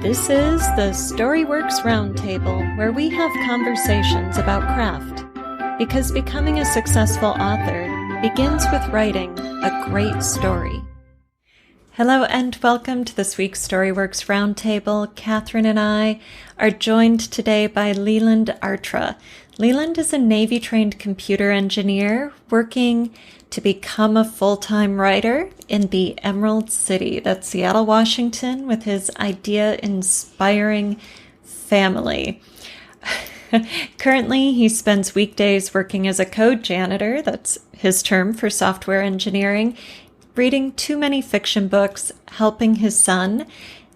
This is the Storyworks Roundtable, where we have conversations about craft. Because becoming a successful author begins with writing a great story. Hello and welcome to this week's Storyworks Roundtable. Kathryn and I are joined today by Leeland Artra. Leeland is a Navy-trained computer engineer working to become a full-time writer in the Emerald City, that's Seattle, Washington, with his idea-inspiring family. Currently, he spends weekdays working as a code janitor, that's his term for software engineering, reading too many fiction books, helping his son,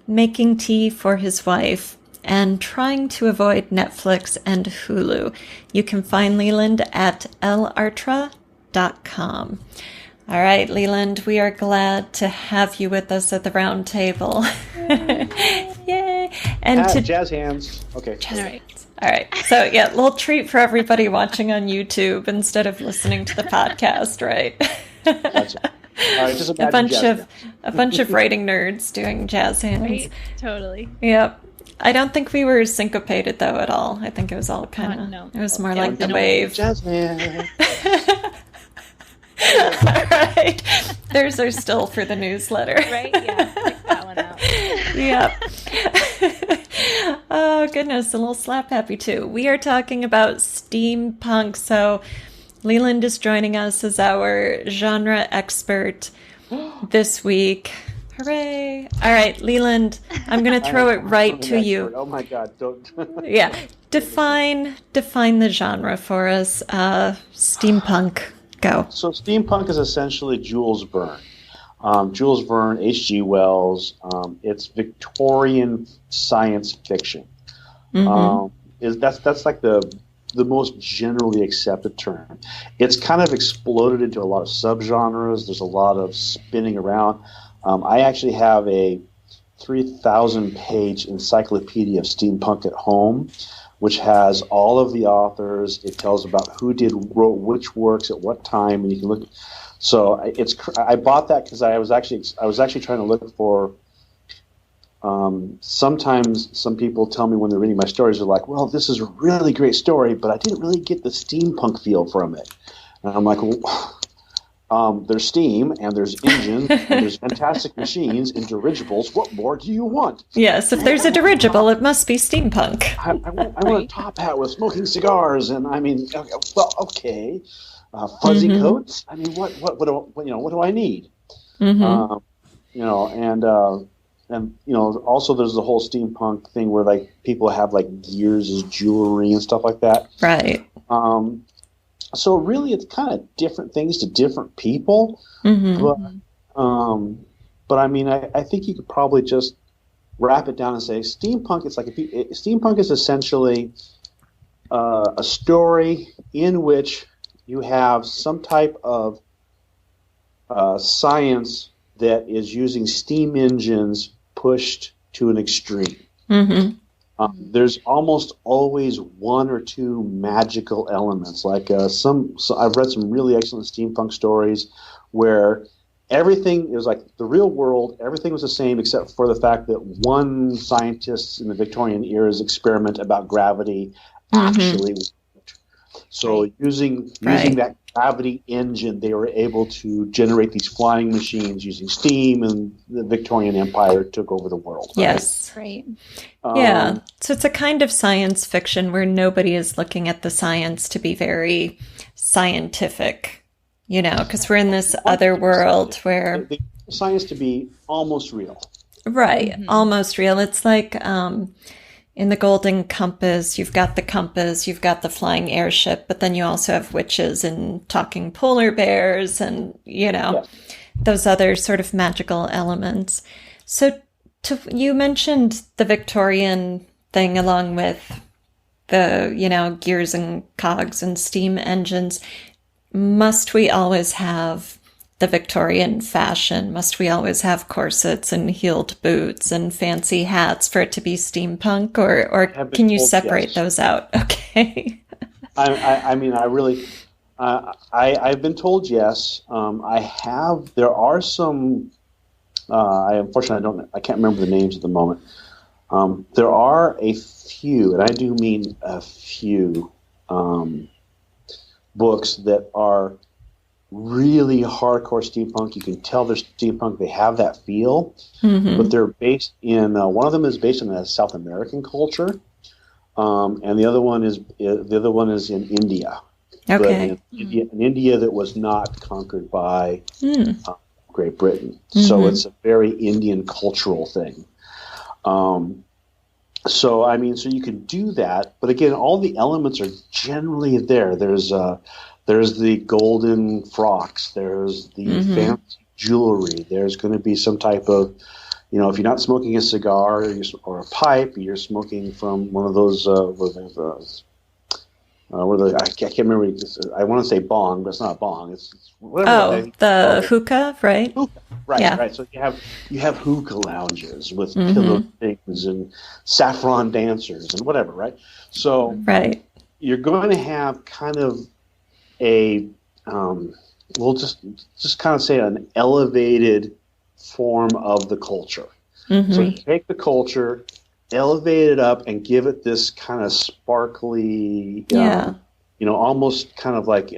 making tea for his wife, and trying to avoid Netflix and Hulu. You can find Leeland at lartra.com. All right, Leeland, we are glad to have you with us at the round table. Yay! And jazz hands. Okay. Jazz hands. All right. So, yeah, little treat for everybody watching on YouTube instead of listening to the podcast, right? Gotcha. All right, just a bunch of writing nerds doing jazz hands. Right? Totally. Yep. I don't think we were syncopated though at all. I think it was all kind of. No. It was more like the wave. Jazz hands. All right. There's our still for the newsletter. Right? Yeah. Check that one out. Yep. Oh goodness, a little slap happy too. We are talking about steampunk. So Leeland is joining us as our genre expert this week. Hooray! All right, Leeland, I'm going to throw it right to you. Oh my God! Don't. Yeah, define the genre for us. Steampunk. Go. So steampunk is essentially Jules Verne. Jules Verne, H.G. Wells. It's Victorian science fiction. Mm-hmm. That's like the most generally accepted term. It's kind of exploded into a lot of subgenres. There's a lot of spinning around. I actually have a 3,000-page encyclopedia of steampunk at home, which has all of the authors. It tells about who wrote which works at what time, and you can look. So I bought that because I was actually trying to look for. Sometimes some people tell me when they're reading my stories, they're like, "Well, this is a really great story, but I didn't really get the steampunk feel from it." And I'm like, well, there's steam, and there's engines, and there's fantastic machines and dirigibles. What more do you want? Yes, if there's a dirigible, it must be steampunk. I want a top hat with smoking cigars, and I mean, okay, fuzzy coats. I mean, what do I need? Mm-hmm. And also there's the whole steampunk thing where like people have like gears as jewelry and stuff like that. Right. So really, it's kind of different things to different people. Mm-hmm. But I mean, I think you could probably just wrap it down and say steampunk. It's like steampunk is essentially a story in which you have some type of science that is using steam engines pushed to an extreme. Mm-hmm. There's almost always one or two magical elements. Like I've read some really excellent steampunk stories where everything is like the real world. Everything was the same except for the fact that one scientist in the Victorian era's experiment about gravity actually worked. So using that gravity engine, they were able to generate these flying machines using steam, and the Victorian Empire took over the world. Right? Yes. Right. Yeah. So it's a kind of science fiction where nobody is looking at the science to be very scientific, because we're in this other world where science to be almost real. Right. Mm-hmm. Almost real. It's like in the Golden Compass, you've got the flying airship, but then you also have witches and talking polar bears and, those other sort of magical elements. So you mentioned the Victorian thing along with the, gears and cogs and steam engines. Must we always have the Victorian fashion? Must we always have corsets and heeled boots and fancy hats for it to be steampunk, or can you separate those out? Okay. I mean, I really, I've been told yes. There are some, unfortunately I can't remember the names at the moment. There are a few, and I do mean a few, books that are really hardcore steampunk. You can tell they're steampunk. They have that feel, but they're based in. One of them is based in a South American culture, and the other one is in India. Okay. But in India that was not conquered by Great Britain, so it's a very Indian cultural thing. So you can do that, but again, all the elements are generally there. There's the golden frocks. There's the fancy jewelry. There's going to be some type of, if you're not smoking a cigar or a pipe, you're smoking from one of those. I can't remember. I want to say bong, but it's not a bong. It's whatever. The hookah, right? Hookah, right, yeah. Right. So you have hookah lounges with pillow things and saffron dancers and whatever, right? So right. You're going to have kind of a we'll just kind of say an elevated form of the culture. So you take the culture, elevate it up, and give it this kind of sparkly, almost kind of like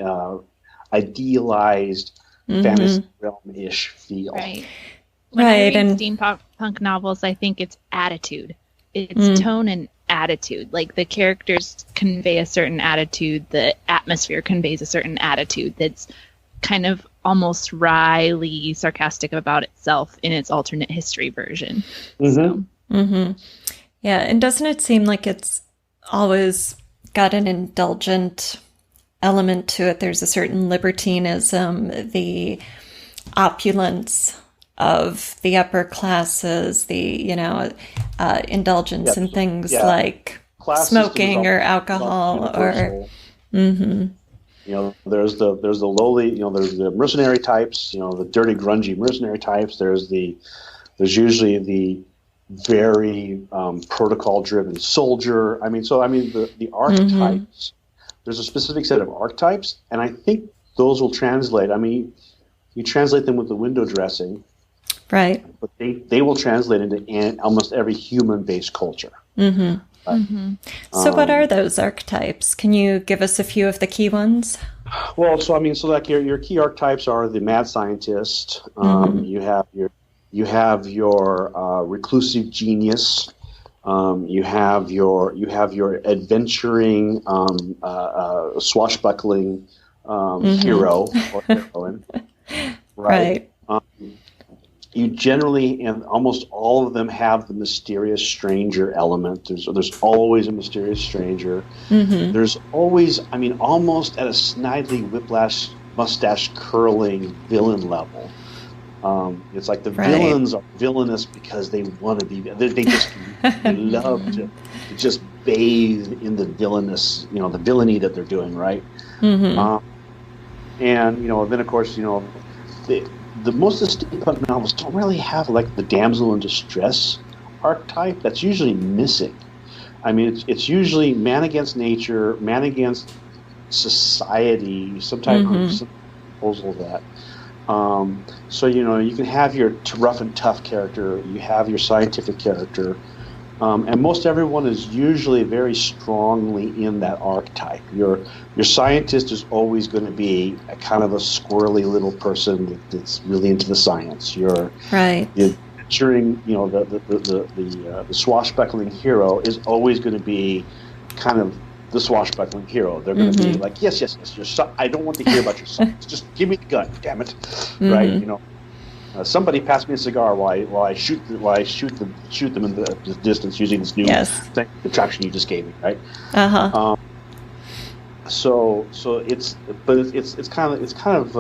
idealized fantasy realm-ish feel. Right. When I read steampunk novels, I think it's attitude. It's tone and attitude. Like the characters convey a certain attitude, the atmosphere conveys a certain attitude that's kind of almost wryly sarcastic about itself in its alternate history version. So. Yeah, and doesn't it seem like it's always got an indulgent element to it? There's a certain libertinism, the opulence of the upper classes, the, indulgence in things like smoking or alcohol or... There's the lowly, there's the mercenary types, the dirty, grungy mercenary types. There's usually the very protocol-driven soldier. The archetypes. There's a specific set of archetypes, and I think those will translate. You translate them with the window dressing, right? But they will translate into almost every human-based culture. So what are those archetypes? Can you give us a few of the key ones? Well, your key archetypes are the mad scientist. You have your reclusive genius. You have your adventuring, swashbuckling hero or heroine. Right. You generally, and almost all of them, have the mysterious stranger element. There's always a mysterious stranger. There's always, almost at a snidely whiplash, mustache curling villain level. It's like the villains are villainous because they want to be. They love to just bathe in the villainous, the villainy that they're doing, right? And then of course, the most of the steampunk novels don't really have like the damsel in distress archetype. That's usually missing. It's usually man against nature, man against society, some type of proposal of that. So you can have your rough and tough character, you have your scientific character, and most everyone is usually very strongly in that archetype. Your scientist is always going to be a kind of a squirrely little person that's really into the science. You're adventuring, the swashbuckling hero is always going to be kind of the swashbuckling hero. They're going to be like, yes, I don't want to hear about your science. Just give me the gun, damn it, right? Somebody pass me a cigar while I shoot them in the distance using this new contraption you just gave me, right? So it's kind of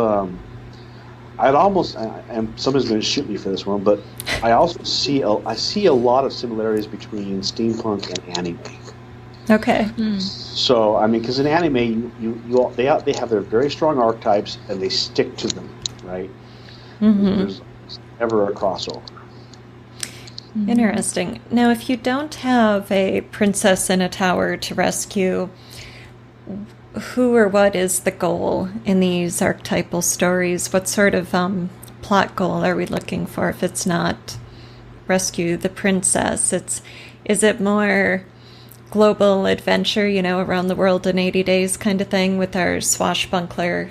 and somebody's going to shoot me for this one, but I also see a lot of similarities between steampunk and anime. Okay. So because in anime, they have their very strong archetypes and they stick to them, right? There's never a crossover. Interesting. Now, if you don't have a princess in a tower to rescue, who or what is the goal in these archetypal stories? What sort of plot goal are we looking for if it's not rescue the princess? Is it more global adventure, around the world in 80 days kind of thing with our swashbuckler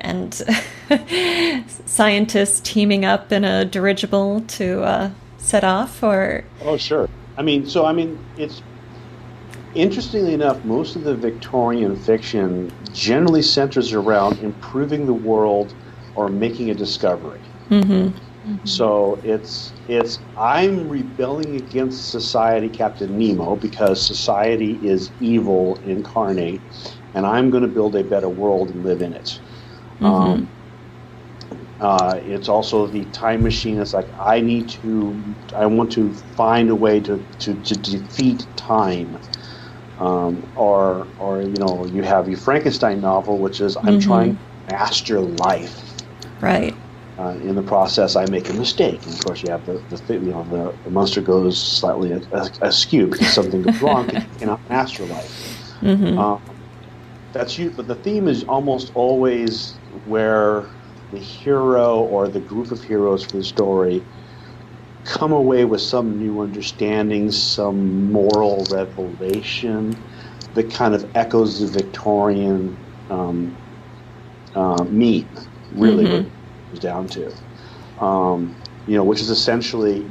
and scientists teaming up in a dirigible to set off, or? Oh, sure. It's interestingly enough, most of the Victorian fiction generally centers around improving the world or making a discovery. Mm-hmm. Mm-hmm. So it's I'm rebelling against society, Captain Nemo, because society is evil incarnate, and I'm going to build a better world and live in it. Mm-hmm. It's also the time machine. It's like I want to find a way to defeat time. Or you have your Frankenstein novel, which is I'm trying to master life. Right. In the process, I make a mistake, and of course, you have the monster goes slightly askew because something goes wrong because you cannot master life. Mm-hmm. That's you, but the theme is almost always where the hero or the group of heroes for the story come away with some new understanding, some moral revelation that kind of echoes the Victorian meme, really. Mm-hmm. Down to, which is essentially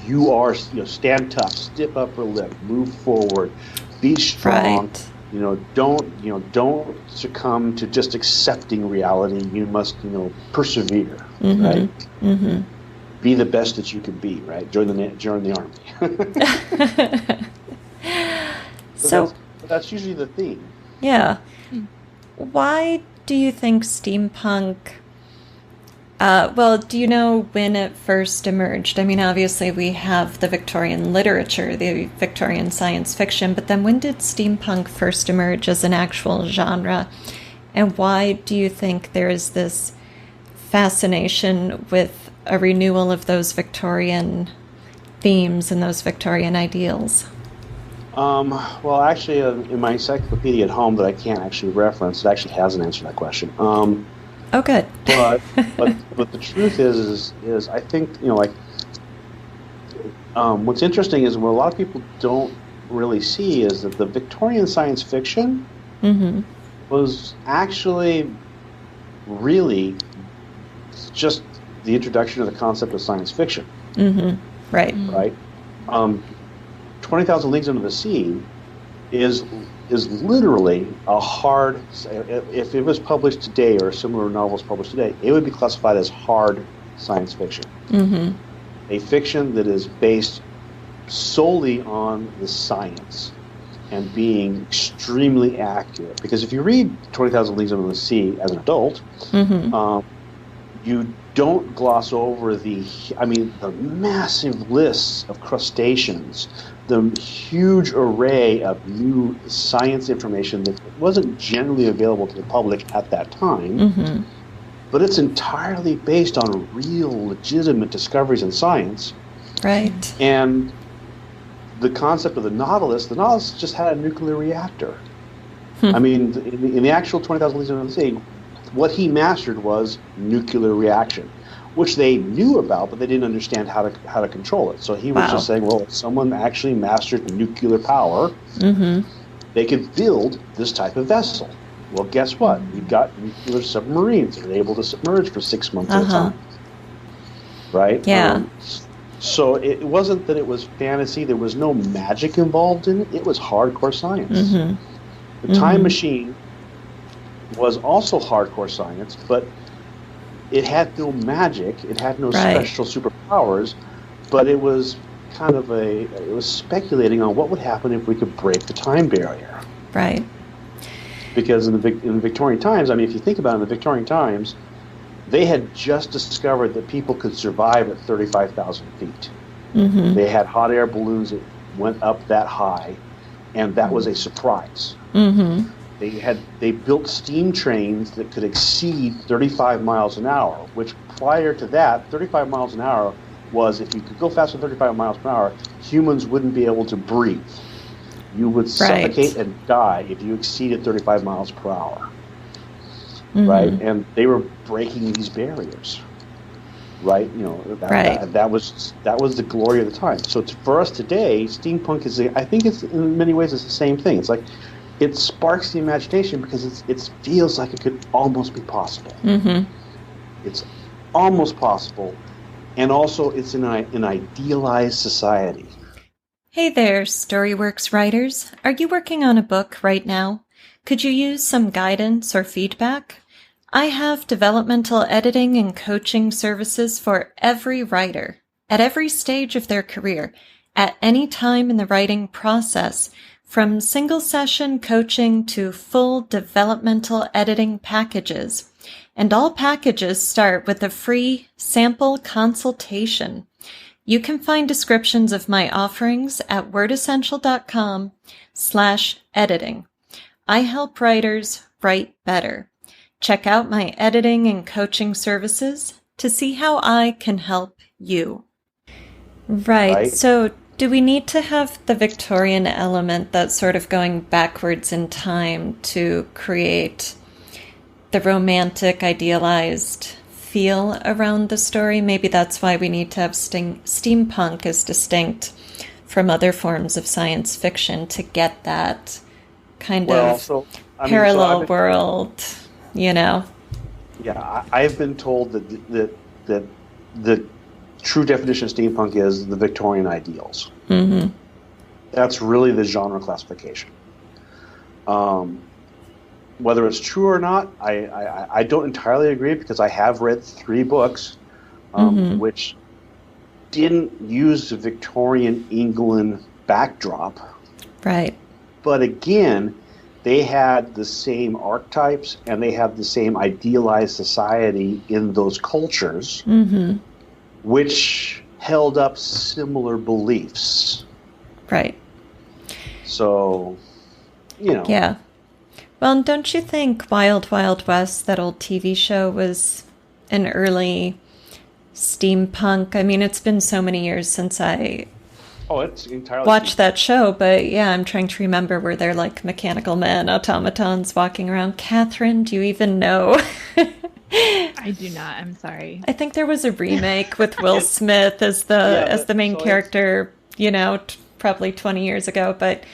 you are stand tough, stiff upper lip, move forward, be strong. Right. Don't succumb to just accepting reality. You must persevere. Mm-hmm. Right. Mm-hmm. Be the best that you can be. Right. Join the army. So that's usually the theme. Yeah. Why do you think steampunk? Do you know when it first emerged? I mean, obviously we have the Victorian literature, the Victorian science fiction, but then when did steampunk first emerge as an actual genre? And why do you think there is this fascination with a renewal of those Victorian themes and those Victorian ideals? Well, actually, in my encyclopedia at home that I can't actually reference, it actually has an answer to that question. Oh, good. but the truth is I think what's interesting is what a lot of people don't really see is that the Victorian science fiction was actually really just the introduction of the concept of science fiction. Mm-hmm. Right. Right. 20,000 Leagues Under the Sea is literally a hard. If it was published today or similar novels published today, it would be classified as hard science fiction. Mm-hmm. A fiction that is based solely on the science and being extremely accurate. Because if you read 20,000 Leagues Under the Sea as an adult, you don't gloss over the massive lists of crustaceans, the huge array of new science information that wasn't generally available to the public at that time, but it's entirely based on real, legitimate discoveries in science. Right. And the concept of the novelist just had a nuclear reactor. I mean, in the actual 20,000 Leagues Under the Sea, what he mastered was nuclear reaction, which they knew about, but they didn't understand how to control it. So he was just saying, well, if someone actually mastered nuclear power, they could build this type of vessel. Well, guess what? You've got nuclear submarines that are able to submerge for 6 months at a time. Right? Yeah. So it wasn't that it was fantasy. There was no magic involved in it. It was hardcore science. The time machine was also hardcore science, but it had no magic. It had no special superpowers, but it was kind of it was speculating on what would happen if we could break the time barrier. Right. Because in the Victorian times, I mean, if you think about it, in the Victorian times, they had just discovered that people could survive at 35,000 feet. They had hot air balloons that went up that high, and that was a surprise. They built steam trains that could exceed 35 miles an hour, which prior to that, 35 miles an hour was, if you could go faster than 35 miles per hour, humans wouldn't be able to breathe. You would suffocate and die if you exceeded 35 miles per hour. Right? And they were breaking these barriers. right? That was the glory of the time. So for us today, steampunk is, I think it's in many ways it's the same thing. It's like it sparks the imagination because it feels like it could almost be possible. Mm-hmm. It's almost possible, and also it's an idealized society. Hey there, Storyworks writers. Are you working on a book right now? Could you use some guidance or feedback? I have developmental editing and coaching services for every writer, at every stage of their career, at any time in the writing process, from single session coaching to full developmental editing packages. And all packages start with a free sample consultation. You can find descriptions of my offerings at wordessential.com/editing. I help writers write better. Check out my editing and coaching services to see how I can help you. Right. So do we need to have the Victorian element that's sort of going backwards in time to create the romantic, idealized feel around the story? Maybe that's why we need to have steampunk as distinct from other forms of science fiction to get that kind of parallel world, Yeah, I've been told that the true definition of steampunk is the Victorian ideals. Mm-hmm. That's really the genre classification. Whether it's true or not, I don't entirely agree because I have read 3 books which didn't use the Victorian England backdrop. Right. But again, they had the same archetypes and they have the same idealized society in those cultures, which held up similar beliefs. Right. So, Yeah. Well, and don't you think Wild Wild West, that old TV show, was an early steampunk? I mean, it's been so many years since I it's entirely watched that show, but yeah, I'm trying to remember, were there like mechanical men, automatons walking around? Kathryn, do you even know? I do not. I'm sorry. I think there was a remake with Will Smith as the main character, probably 20 years ago, but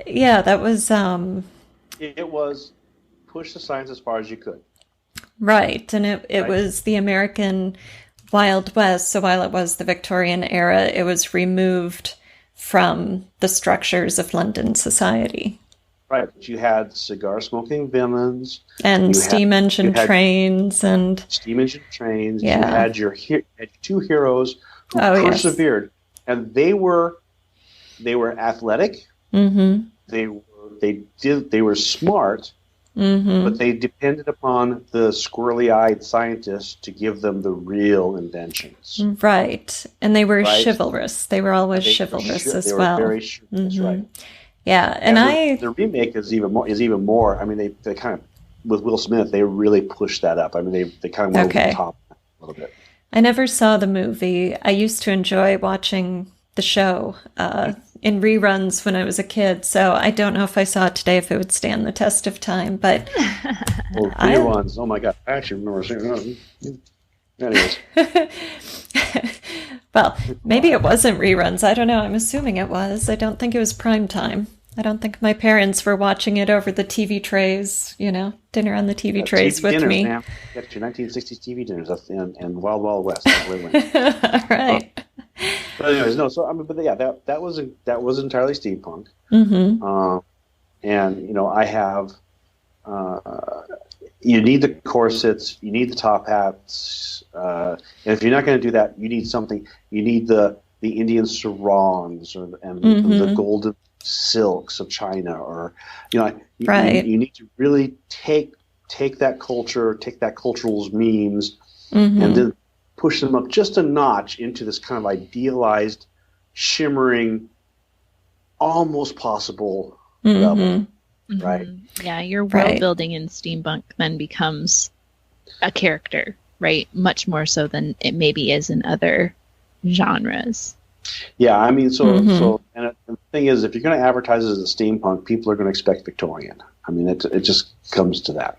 yeah, that was it was push the science as far as you could. Right, and it was the American Wild West, so while it was the Victorian era, it was removed from the structures of London society. Right, but you had cigar-smoking villains. And steam engine trains. Yeah. You had your 2 heroes who persevered. Yes. And they were athletic. Mm-hmm. They were smart. Mm-hmm. But they depended upon the squirrely-eyed scientists to give them the real inventions. Right. And they were chivalrous. They were always chivalrous as well. They were very chivalrous, right. Yeah, and the remake is even more. I mean, they kind of, with Will Smith, they really pushed that up. I mean, they kind of went over the top a little bit. I never saw the movie. I used to enjoy watching the show in reruns when I was a kid, so I don't know if I saw it today if it would stand the test of time, but reruns, oh my god, I actually remember seeing anyways. Well, maybe it wasn't reruns, I don't know, I'm assuming it was. I don't think it was prime time. I don't think my parents were watching it over the TV trays, dinner on the TV trays TV with dinners, me. Man. Got your 1960s TV dinners and Wild Wild West. Right. But anyways, no. So I mean, but yeah, that was entirely steampunk. Mm-hmm. And I have. You need the corsets. You need the top hats. And if you're not going to do that, you need something. You need the Indian sarongs and the golden silks of China, or you need to really take that culture, take that cultural memes, and then push them up just a notch into this kind of idealized, shimmering, almost possible level, right? Yeah, your world building in steampunk then becomes a character, right? Much more so than it maybe is in other genres. Yeah, I mean, so and the thing is, if you're going to advertise it as a steampunk, people are going to expect Victorian. I mean, it just comes to that.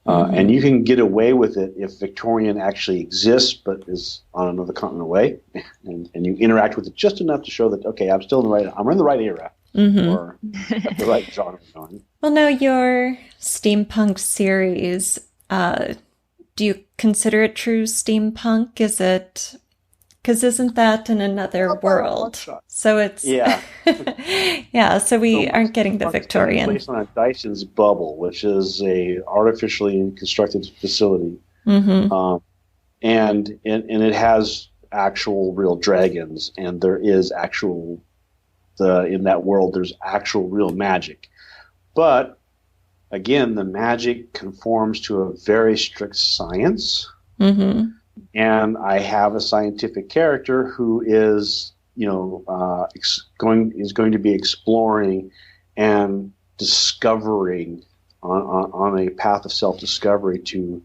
And you can get away with it if Victorian actually exists but is on another continent away, and you interact with it just enough to show that, okay, I'm in the right era, or the right genre going. Well, now your steampunk series, do you consider it true steampunk? Is it, because isn't that in another world? So it's yeah. So we aren't getting the Victorian. Based on a Dyson's bubble, which is a artificially constructed facility, and it has actual real dragons, and there is in that world there's actual real magic, but again, the magic conforms to a very strict science. And I have a scientific character who is, going to be exploring and discovering on a path of self-discovery to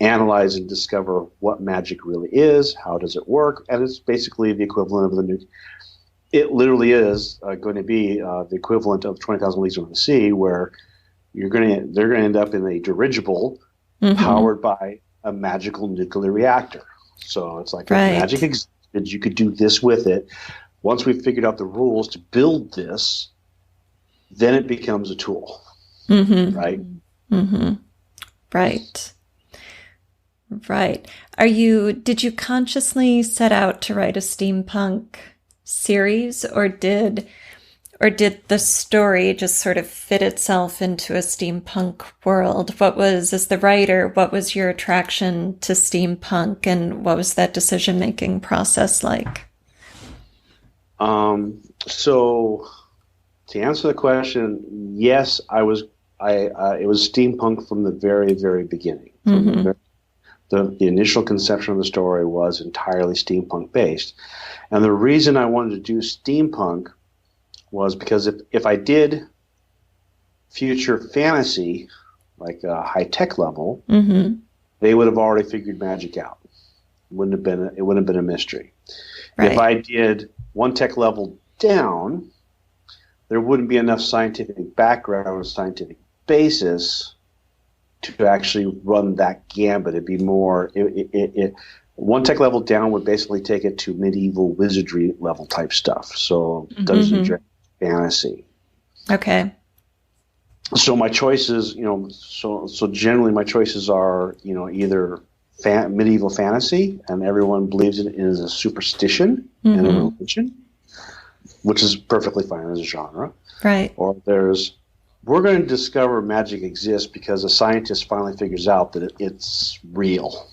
analyze and discover what magic really is, how does it work, and it's basically the equivalent of the new. It literally is going to be the equivalent of 20,000 Leagues Under the Sea, where they're going to end up in a dirigible powered by a magical nuclear reactor. So it's like, if magic existed, you could do this with it. Once we've figured out the rules to build this, then it becomes a tool. Right? Right. Did you consciously set out to write a steampunk series, or did the story just sort of fit itself into a steampunk world? As the writer, what was your attraction to steampunk, and what was that decision-making process like? So to answer the question, yes, it was steampunk from the very, very beginning. The initial conception of the story was entirely steampunk based. And the reason I wanted to do steampunk was because if I did future fantasy, like a high-tech level, they would have already figured magic out. It wouldn't have been a mystery. Right. If I did one tech level down, there wouldn't be enough scientific background or scientific basis to actually run that gambit. It'd be more one tech level down would basically take it to medieval wizardry level type stuff. So Dungeons and Dragons fantasy. Okay. So my choices, so generally my choices are, either medieval fantasy, and everyone believes it is a superstition and a religion, which is perfectly fine as a genre. Right. Or we're going to discover magic exists because a scientist finally figures out that it's real.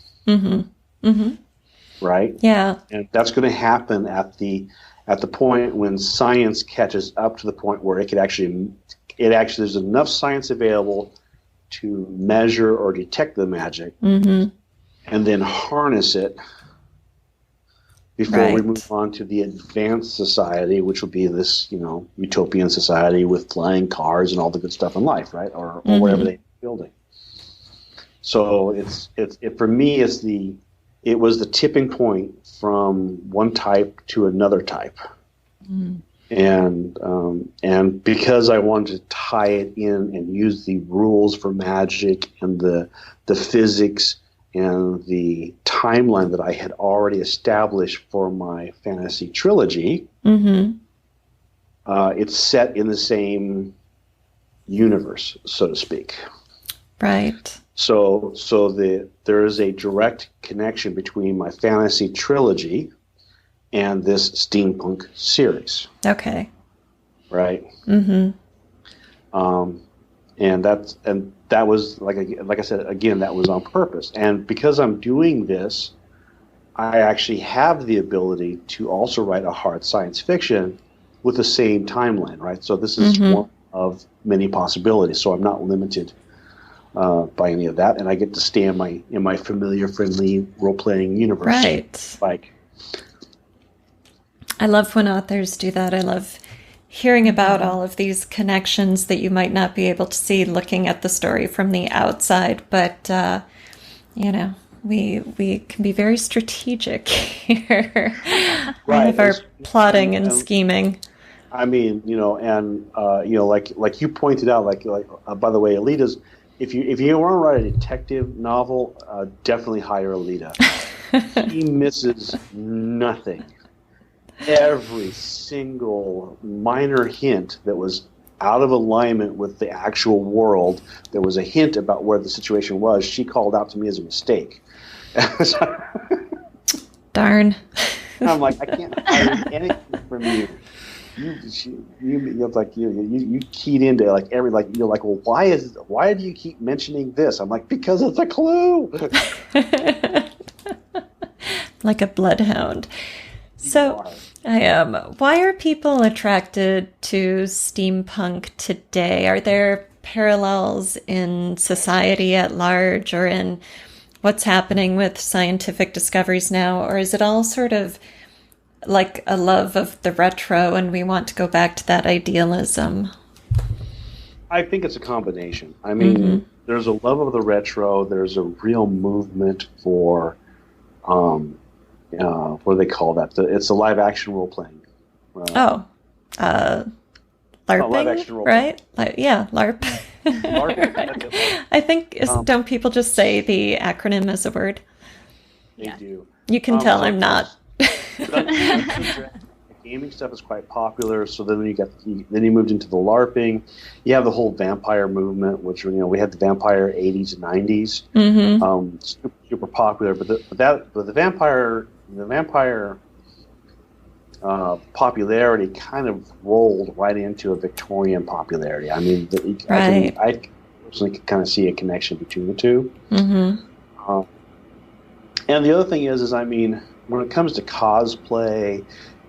Right? Yeah. And that's going to happen at the point when science catches up to the point where it actually there's enough science available to measure or detect the magic, and then harness it before we move on to the advanced society, which would be this, utopian society with flying cars and all the good stuff in life, right? Or whatever they're building. So for me, it was the tipping point from one type to another type. And because I wanted to tie it in and use the rules for magic and the physics and the timeline that I had already established for my fantasy trilogy, it's set in the same universe, so to speak. Right. So there is a direct connection between my fantasy trilogy and this steampunk series. Okay. Right. And that was like I said again, that was on purpose. And because I'm doing this, I actually have the ability to also write a hard science fiction with the same timeline, right? So this is one of many possibilities. So I'm not limited by any of that, and I get to stay in my familiar, friendly role-playing universe. Right. I love when authors do that. I love hearing about all of these connections that you might not be able to see looking at the story from the outside, but we can be very strategic here. All of our plotting and scheming. I mean, like you pointed out, by the way, Alida's if you want to write a detective novel, definitely hire Alida. She misses nothing. Every single minor hint that was out of alignment with the actual world, there was a hint about where the situation was, she called out to me as a mistake. Darn. I'm like, I can't hire anything from you. You keyed into like you're like, well, why do you keep mentioning this? I'm like, because it's a clue. Like a bloodhound. So I am. Why are people attracted to steampunk today? Are there parallels in society at large or in what's happening with scientific discoveries now? Or is it all sort of like a love of the retro and we want to go back to that idealism? I think it's a combination. I mean, there's a love of the retro. There's a real movement for what do they call that? It's a live action role playing. LARPing, live action role right? Yeah, LARP. LARP. I think don't people just say the acronym as a word? They do. You can tell I'm not. Gaming stuff is quite popular. So then you moved into the LARPing. You have the whole vampire movement, which we had the vampire 80s and 90s, super popular. But the vampire popularity kind of rolled right into a Victorian popularity. I mean, I personally can kind of see a connection between the two. And the other thing is I mean, when it comes to cosplay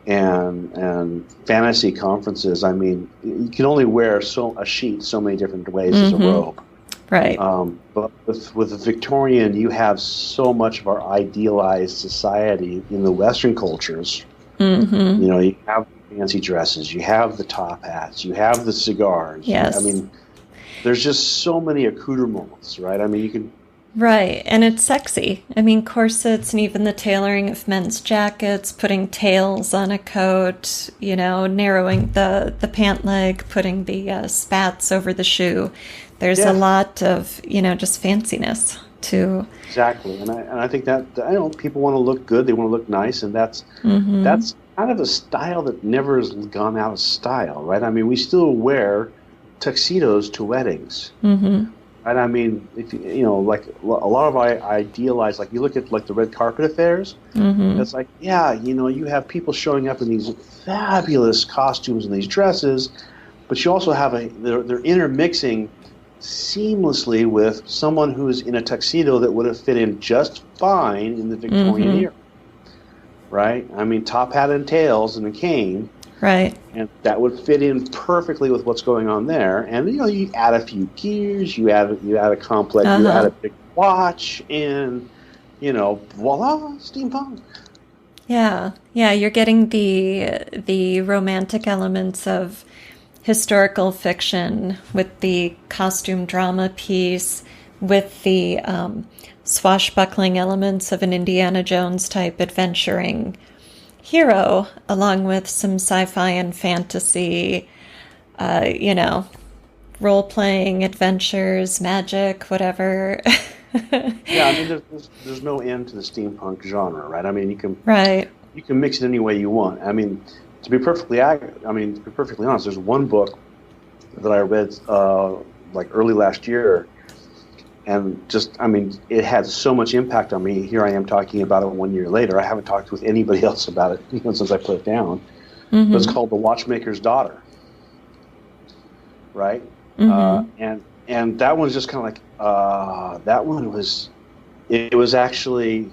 and fantasy conferences, I mean, you can only wear a sheet so many different ways as a robe. Right. But with the Victorian, you have so much of our idealized society in the Western cultures. You have fancy dresses, you have the top hats, you have the cigars. Yes. I mean, there's just so many accoutrements, right? I mean, you can... Right, and it's sexy. I mean, corsets and even the tailoring of men's jackets, putting tails on a coat, narrowing the pant leg, putting the spats over the shoe. There's a lot of, just fanciness to... Exactly, and I think that people want to look good, they want to look nice, and that's kind of a style that never has gone out of style, right? I mean, we still wear tuxedos to weddings. Right? I mean, if like a lot of I idealize, like you look at like the red carpet affairs, it's like, you have people showing up in these fabulous costumes and these dresses, but you also have they're intermixing seamlessly with someone who's in a tuxedo that would have fit in just fine in the Victorian era, right? I mean, top hat and tails and a cane. Right. And that would fit in perfectly with what's going on there. And, you add a few gears, you add a complex, you add a big watch, and, voila, steampunk. Yeah. Yeah, you're getting the romantic elements of historical fiction with the costume drama piece, with the swashbuckling elements of an Indiana Jones type adventuring hero, along with some sci-fi and fantasy, role-playing adventures, magic, whatever. Yeah, I mean, there's no end to the steampunk genre, right? I mean, you can mix it any way you want. I mean, to be perfectly honest, there's one book that I read like early last year, and it had so much impact on me. Here I am talking about it 1 year later. I haven't talked with anybody else about it since I put it down. But it's called The Watchmaker's Daughter, right? And that one's just kind of like it was actually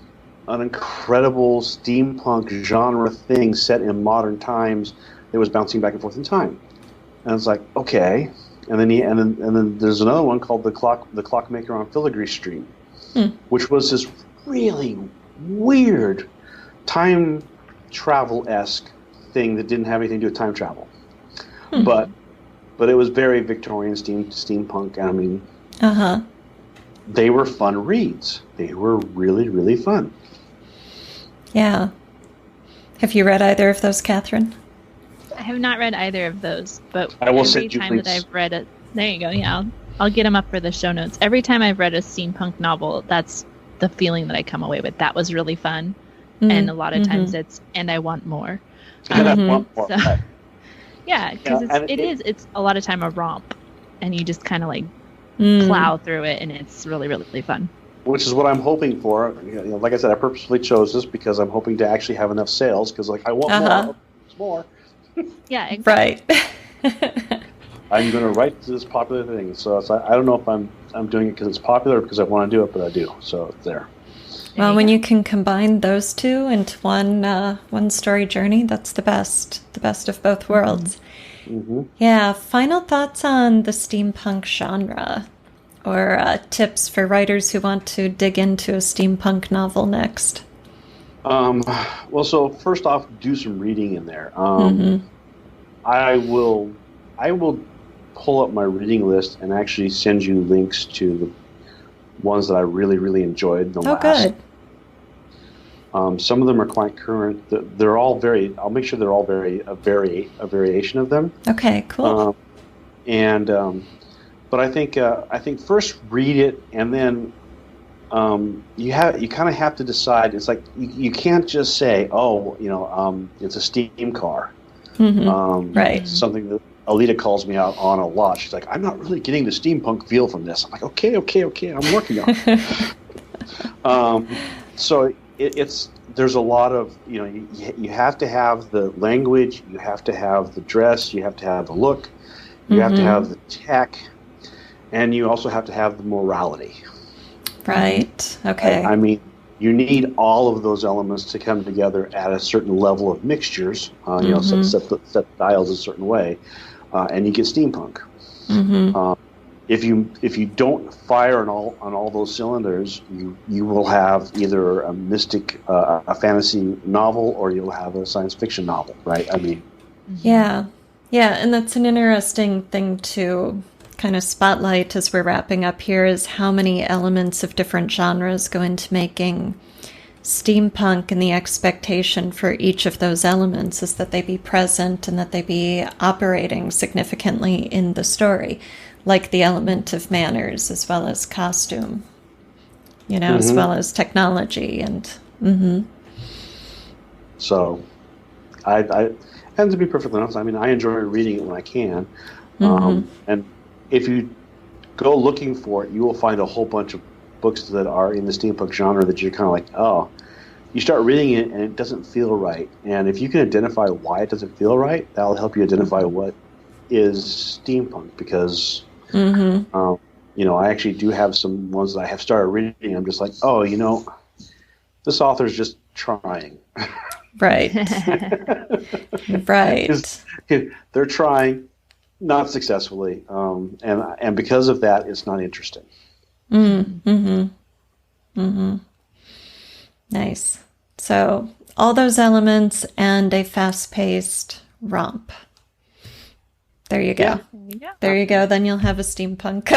an incredible steampunk genre thing set in modern times that was bouncing back and forth in time. And it's like, okay. And then there's another one called the Clockmaker on Filigree Street, which was this really weird time travel-esque thing that didn't have anything to do with time travel. But it was very Victorian steampunk. I mean, they were fun reads. They were really, really fun. Yeah. Have you read either of those, Kathryn? I have not read either of those, but I will every time that I've read it, there you go. Yeah, I'll get them up for the show notes. Every time I've read a steampunk novel, that's the feeling that I come away with. That was really fun. And a lot of times it's, and I want more. I want more. So, yeah, because it's a lot of time a romp, and you just kind of like plow through it, and it's really, really fun. Which is what I'm hoping for. Like I said, I purposely chose this because I'm hoping to actually have enough sales, because I want more. Yeah, exactly. Right. I'm going to write this popular thing, so I don't know if I'm doing it because it's popular or because I want to do it, but I do. So it's there. Well, when you can combine those two into one story journey, that's the best of both worlds. Mm-hmm. Yeah. Final thoughts on the steampunk genre, or tips for writers who want to dig into a steampunk novel next. Well, so first off, do some reading in there. I will pull up my reading list and actually send you links to the ones that I really, really enjoyed. Good. Some of them are quite current. They're all very. I'll make sure they're all a variation of them. Okay, cool. But I think first read it, and then you kind of have to decide. It's like you can't just say, it's a steam car. Right. Something that Alida calls me out on a lot. She's like, I'm not really getting the steampunk feel from this. I'm like, okay, I'm working on it. So there's a lot of, you have to have the language, you have to have the dress, you have to have the look, you have to have the tech, and you also have to have the morality. Right. Okay. I mean, you need all of those elements to come together at a certain level of mixtures. Set the dials a certain way, and you get steampunk. If you don't fire on all those cylinders, you will have either a mystic, a fantasy novel, or you'll have a science fiction novel, right? I mean, yeah, and that's an interesting thing to kind of spotlight as we're wrapping up here, is how many elements of different genres go into making steampunk, and the expectation for each of those elements is that they be present and that they be operating significantly in the story, like the element of manners as well as costume, as well as technology. And so I and to be perfectly honest, I mean, I enjoy reading it when I can. And if you go looking for it, you will find a whole bunch of books that are in the steampunk genre that you're kind of like, oh, you start reading it and it doesn't feel right. And if you can identify why it doesn't feel right, that'll help you identify what is steampunk. Because, I actually do have some ones that I have started reading. I'm just like, oh, this author's just trying. Right. Right. They're trying. Not successfully, and because of that, it's not interesting. Nice. So all those elements and a fast-paced romp. There you go. Yeah. There you go. Then you'll have a steampunk.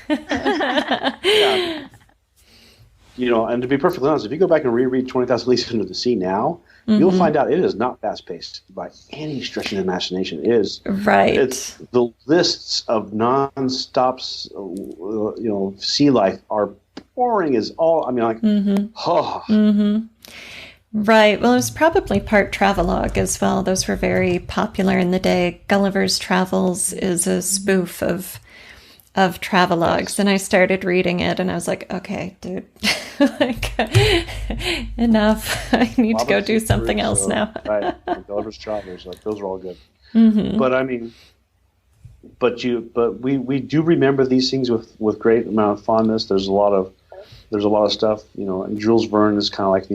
Yeah. And to be perfectly honest, if you go back and reread 20,000 Leagues Under the Sea now, you'll find out it is not fast-paced by any stretch of the imagination. It is. Right. It's the lists of non-stops, sea life are boring as all. I mean, like, Right. Well, it was probably part travelogue as well. Those were very popular in the day. Gulliver's Travels is a spoof of travelogues, and I started reading it, and I was like, okay, dude, enough. I need to go do something else now. Right, Gulliver's Travels, like those are all good. But I mean, but we do remember these things with great amount of fondness. There's a lot of stuff, and Jules Verne is kind of like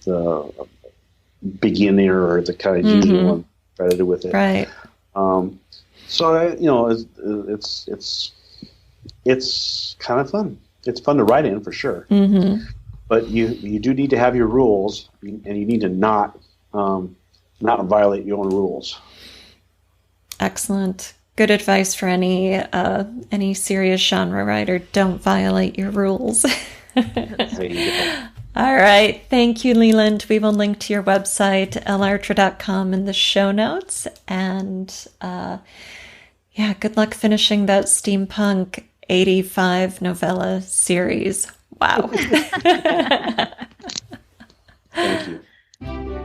the beginner, or the kind of usual one credited with it, right? So it's kind of fun. It's fun to write in for sure. But you do need to have your rules, and you need to not violate your own rules. Excellent. Good advice for any serious genre writer. Don't violate your rules. There you go. All right. Thank you, Leeland. We will link to your website, lartra.com, in the show notes. And Yeah, good luck finishing that Steampunk 85 novella series. Wow. Thank you.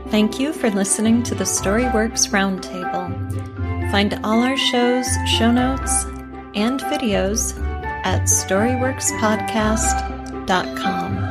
Thank you for listening to the Storyworks Roundtable. Find all our shows, show notes, and videos at storyworkspodcast.com.